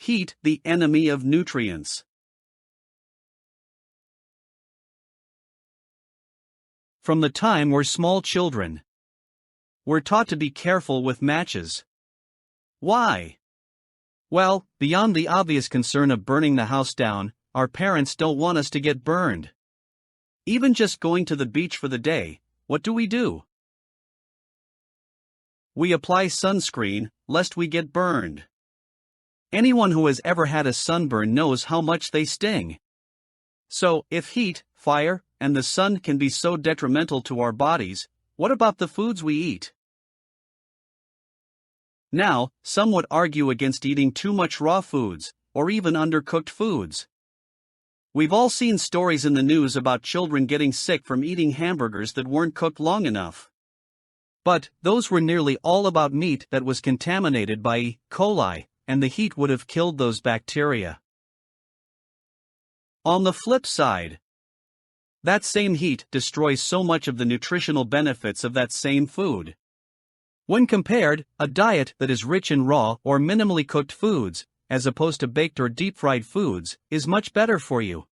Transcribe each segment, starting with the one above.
Heat, the enemy of nutrients. From the time we're small children, we're taught to be careful with matches. Why? Well, beyond the obvious concern of burning the house down, our parents don't want us to get burned. Even just going to the beach for the day, what do? We apply sunscreen, lest we get burned. Anyone who has ever had a sunburn knows how much they sting. So, if heat, fire, and the sun can be so detrimental to our bodies, what about the foods we eat? Now, some would argue against eating too much raw foods, or even undercooked foods. We've all seen stories in the news about children getting sick from eating hamburgers that weren't cooked long enough. But those were nearly all about meat that was contaminated by E. coli, and the heat would have killed those bacteria. On the flip side, that same heat destroys so much of the nutritional benefits of that same food. When compared, a diet that is rich in raw or minimally cooked foods, as opposed to baked or deep-fried foods, is much better for you.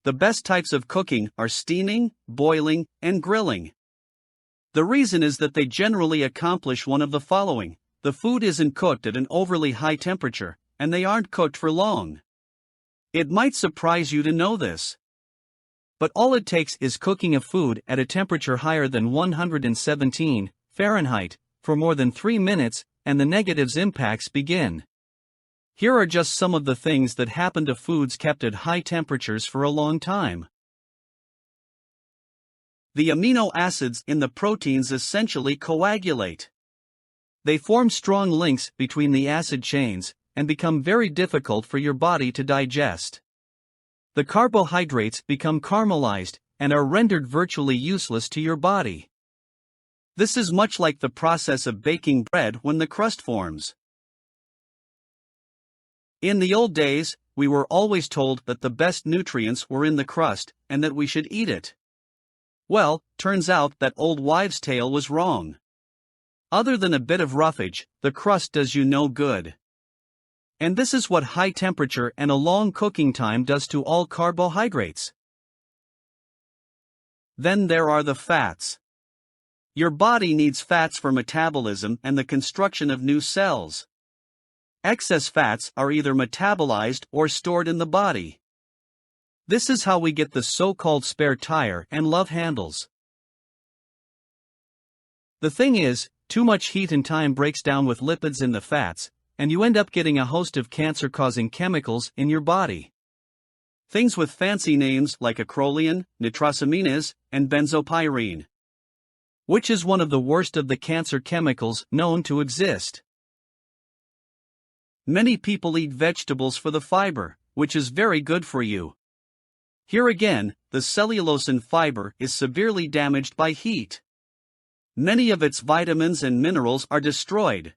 The best types of cooking are steaming, boiling, and grilling. The reason is that they generally accomplish one of the following: the food isn't cooked at an overly high temperature, and they aren't cooked for long. It might surprise you to know this, but all it takes is cooking a food at a temperature higher than 117 Fahrenheit for more than 3 minutes, and the negative impacts begin. Here are just some of the things that happen to foods kept at high temperatures for a long time. The amino acids in the proteins essentially coagulate. They form strong links between the acid chains, and become very difficult for your body to digest. The carbohydrates become caramelized, and are rendered virtually useless to your body. This is much like the process of baking bread when the crust forms. In the old days, we were always told that the best nutrients were in the crust, and that we should eat it. Well, turns out that old wives' tale was wrong. Other than a bit of roughage, the crust does you no good. And this is what high temperature and a long cooking time does to all carbohydrates. Then there are the fats. Your body needs fats for metabolism and the construction of new cells. Excess fats are either metabolized or stored in the body. This is how we get the so-called spare tire and love handles. The thing is, too much heat and time breaks down with lipids in the fats, and you end up getting a host of cancer-causing chemicals in your body. Things with fancy names like acrolein, nitrosamines, and benzopyrene, which is one of the worst of the cancer chemicals known to exist. Many people eat vegetables for the fiber, which is very good for you. Here again, the cellulose fiber is severely damaged by heat. Many of its vitamins and minerals are destroyed,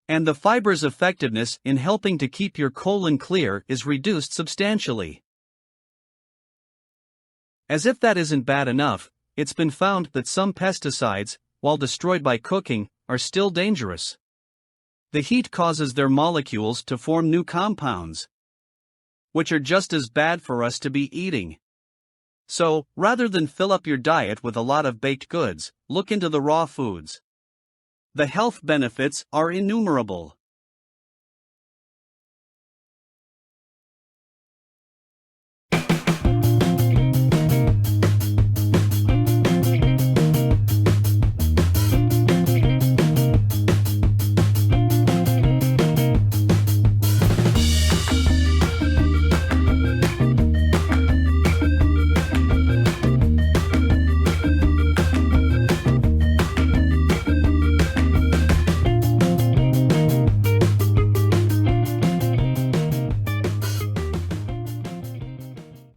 and the fiber's effectiveness in helping to keep your colon clear is reduced substantially. As if that isn't bad enough, it's been found that some pesticides, while destroyed by cooking, are still dangerous. The heat causes their molecules to form new compounds, which are just as bad for us to be eating. So, rather than fill up your diet with a lot of baked goods, look into the raw foods. The health benefits are innumerable.